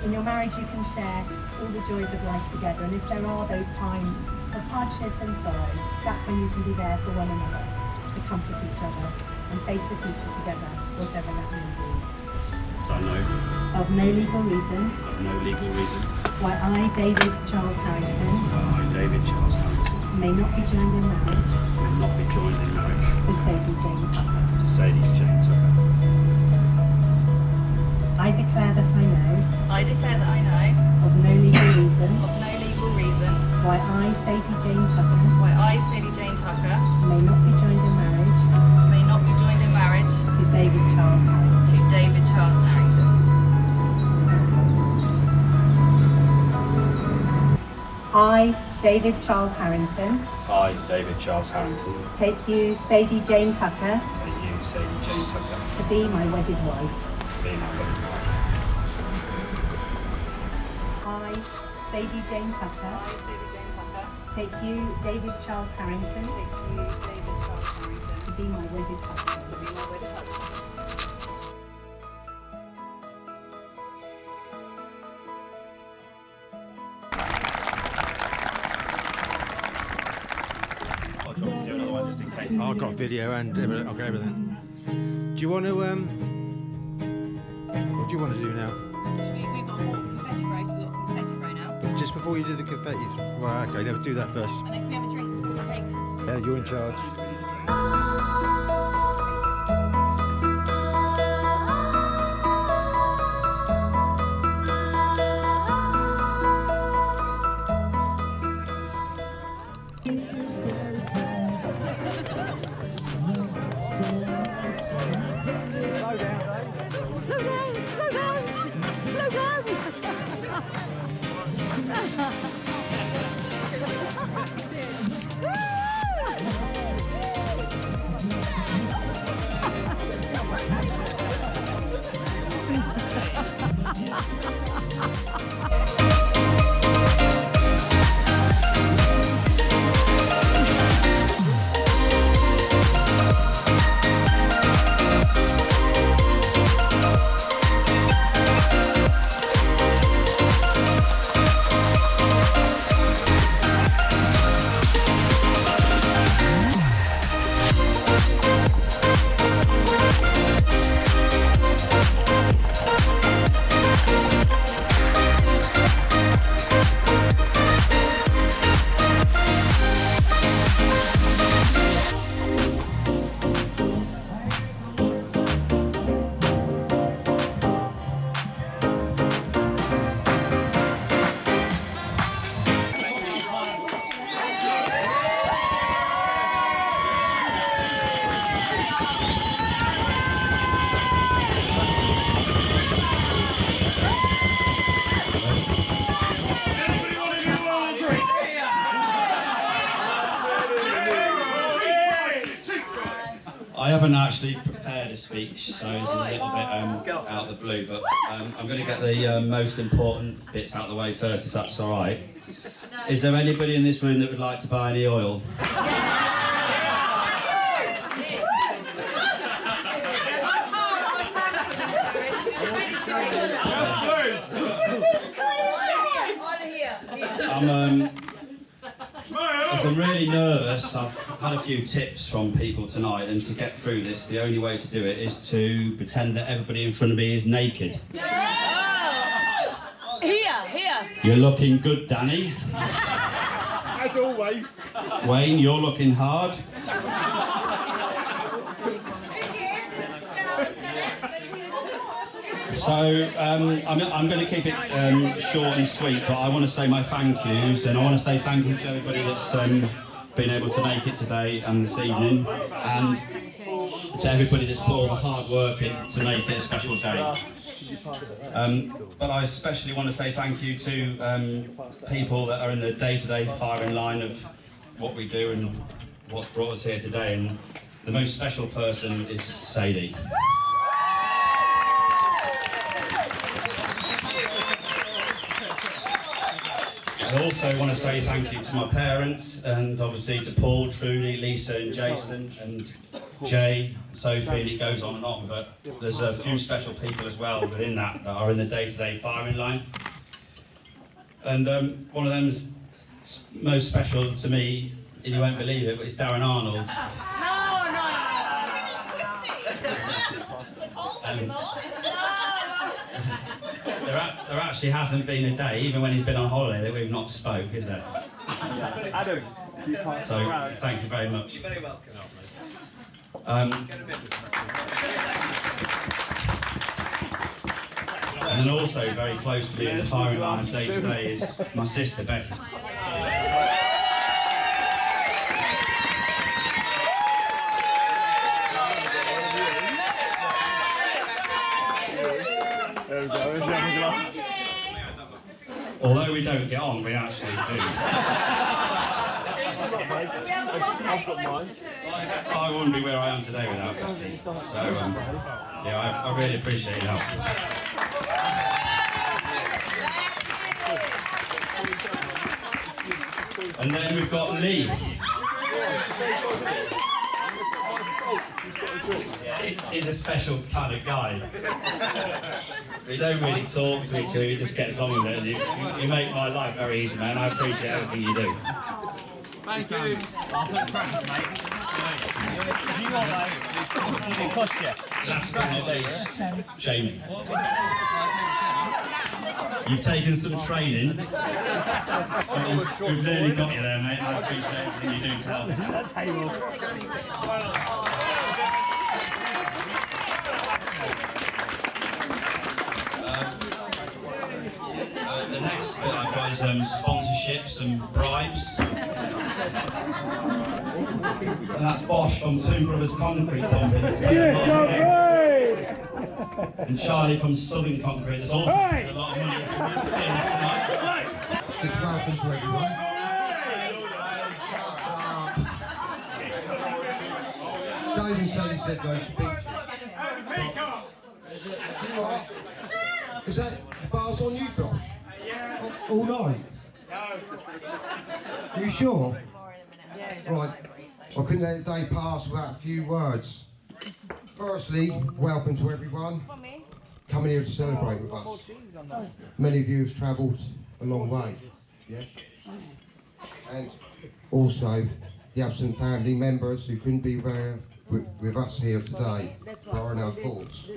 In your marriage you can share all the joys of life together, and if there are those times of hardship and sorrow, that's when you can be there for one another, to comfort each other and face the future together, whatever that may be. I know. Of no legal reason. Of no legal reason. Why I, David Charles Harrington. Why I, David Charles Harrington. May not be joined in marriage. May not be joined in marriage. To Sadie Jane Tucker. To Sadie Jane Tucker. I declare that I know. I declare that I know. Of no legal reason. Of no legal reason. Why I, Sadie Jane Tucker. Why I, Sadie Jane Tucker. May not be joined in marriage. May not be joined in marriage. To David Charles Harrington. To David Charles Harrington. I, David Charles Harrington. I, David Charles Harrington. Take you, Sadie Jane Tucker. Take you, Sadie Jane Tucker. To be my wedded wife. To be my wedded wife. I, Sadie Jane Tucker. I, Sadie Jane Tucker. Take you, David Charles Harrington. Take you, David Charles Harrington. To be my wedded husband. To be my wedded husband. I've got video and I've got everything. Do you want to what do you want to do now? We've got more confetti throw, so we've got confetti throw now. Just before you do the confetti. Right, okay, let's do that first. And then can we have a drink before we take? Yeah, you're in charge. I haven't actually prepared a speech, so it's a little bit out of the blue, but I'm going to get the most important bits out of the way first, if that's all right. Is there anybody in this room that would like to buy any oil? As I'm really nervous, I've had a few tips from people tonight, and to get through this, the only way to do it is to pretend that everybody in front of me is naked. Here. You're looking good, Danny. As always. Wayne, you're looking hard. So I'm going to keep it short and sweet, but I want to say my thank yous, and I want to say thank you to everybody that's been able to make it today and this evening, and to everybody that's put all the hard work in to make it a special day. But I especially want to say thank you to people that are in the day-to-day firing line of what we do and what's brought us here today, and the most special person is Sadie. I also want to say thank you to my parents, and obviously to Paul, Trudy, Lisa and Jason and Jay, Sophie, and it goes on and on, but there's a few special people as well within that are in the day-to-day firing line. And one of them's most special to me, and you won't believe it, but it's Darren Arnold. There actually hasn't been a day, even when he's been on holiday, that we've not spoke, is there? Adam, you can't. So, thank you very much. You're very welcome. And then also very close to me in the firing line day to day is my sister Becky. There we go. Although we don't get on, we actually do. I've got mine. I wouldn't be where I am today without Becky. So, yeah, I really appreciate your help. And then we've got Lee. He's a special kind of guy. We don't really talk to each other, we just get on with it. You make my life very easy, man. I appreciate everything you do. Thank you. I'll put practice, mate. If you want that, it cost you. Last but not least, Jamie. You've taken some training. We've nearly got you there, mate. I appreciate everything you do to help us. The next bit I've got is sponsorships and bribes. And that's Bosch from Two Brothers Concrete Company. And Charlie from Southern Concrete. There's also been a lot of money for me to see this tonight. It's welcome to everyone. Dave and Sadie said no speeches. You know what? Is that bars on you, Josh? All night? You sure? Right. I couldn't let the day pass without a few words. Firstly, welcome to everyone coming here to celebrate with us. Many of you have travelled a long way. Yeah? And also the absent family members who couldn't be there with us here today, but are in our thoughts.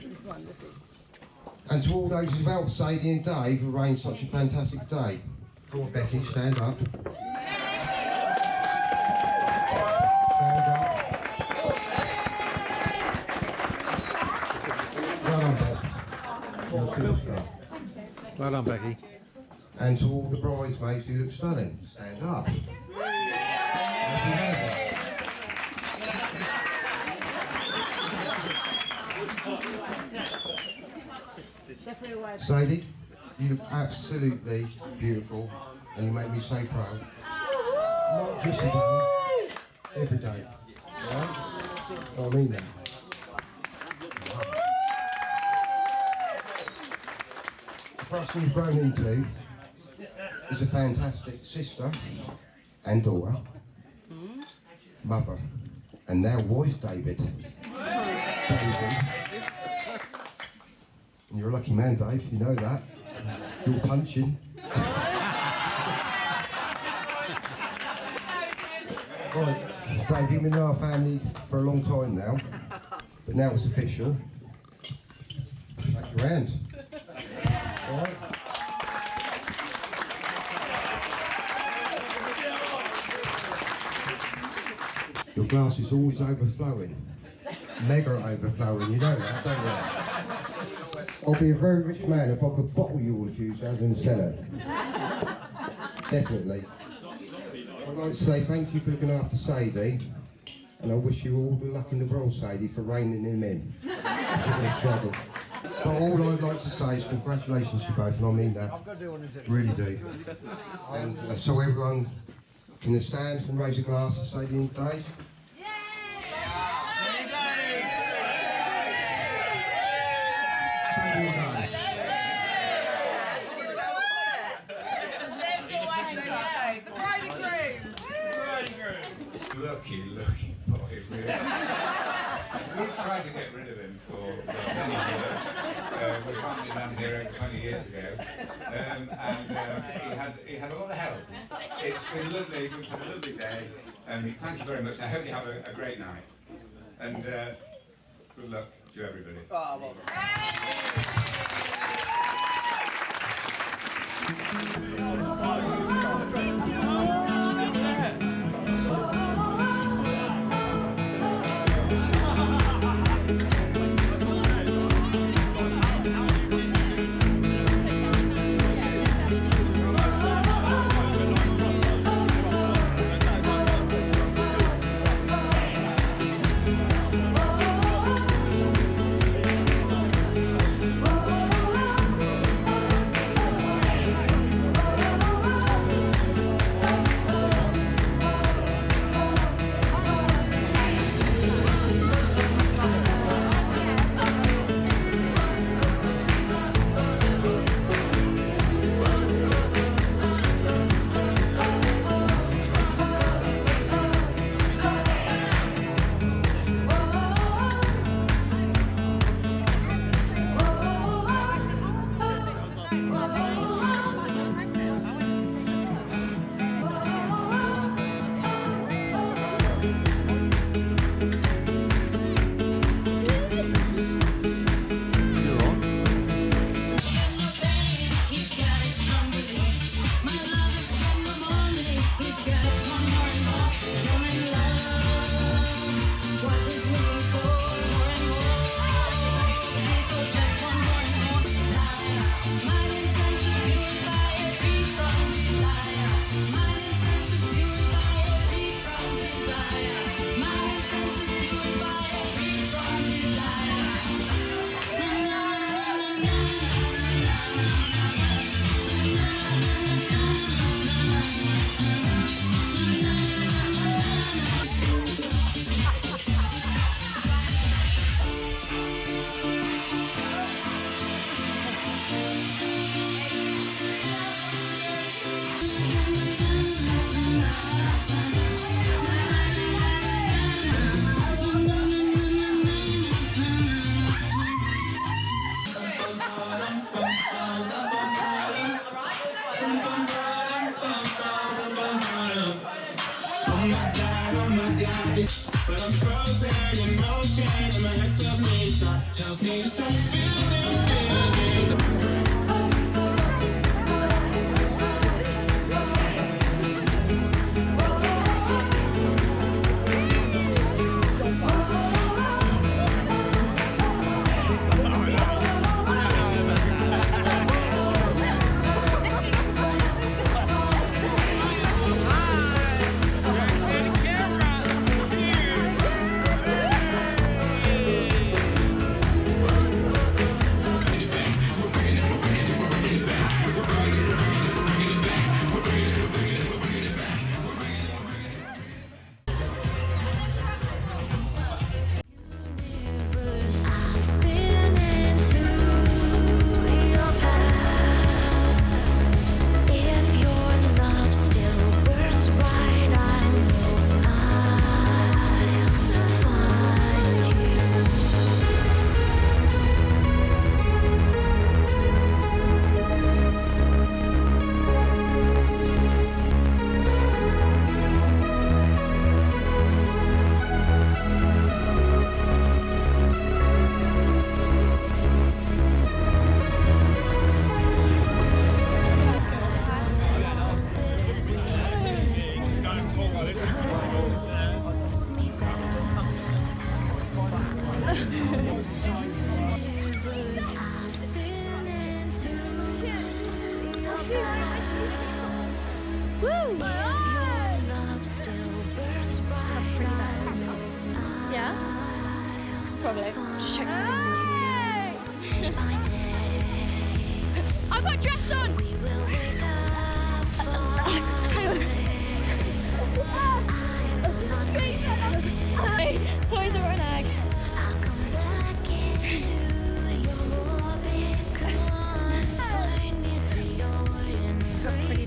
And to all those who've helped Sadie and Dave arrange such a fantastic day. Come on, Becky, stand up. Stand up. Well done, Becky. You're a superstar. Well done, Becky. And to all the bridesmaids who look stunning, stand up. Sadie, you look absolutely beautiful and you make me so proud. Not just today, every day. Alright? I mean that. The person you've grown into is a fantastic sister and daughter, mother, and now wife, David. David. And you're a lucky man, Dave, you know that. You're punching. Right, Dave, you've been in our family for a long time now, but now it's official. Shake your hand. All right. Your glass is always overflowing. Mega overflowing, you know that, don't you? I'll be a very rich man if I could bottle you all if you and sell it. Definitely. I'd like to say thank you for looking after Sadie, and I wish you all the luck in the world, Sadie, for reining him in. You're going to struggle. But all I'd like to say is congratulations to you both, and I mean that. Really do. And so everyone can stand and raise a glass to Sadie and Dave. Sadie and Dave. Lucky boy, really. We've tried to get rid of him for many years. We found him down here 20 years ago, and he had a lot of help. It's been lovely, we've had a lovely day, and thank you very much. I hope you have a great night, and good luck to everybody. But I'm frozen in motion, and my head tells me to stop feeling. Woo! Yeah? Probably. Just check. I've got dress on! Toys are an egg. Pretty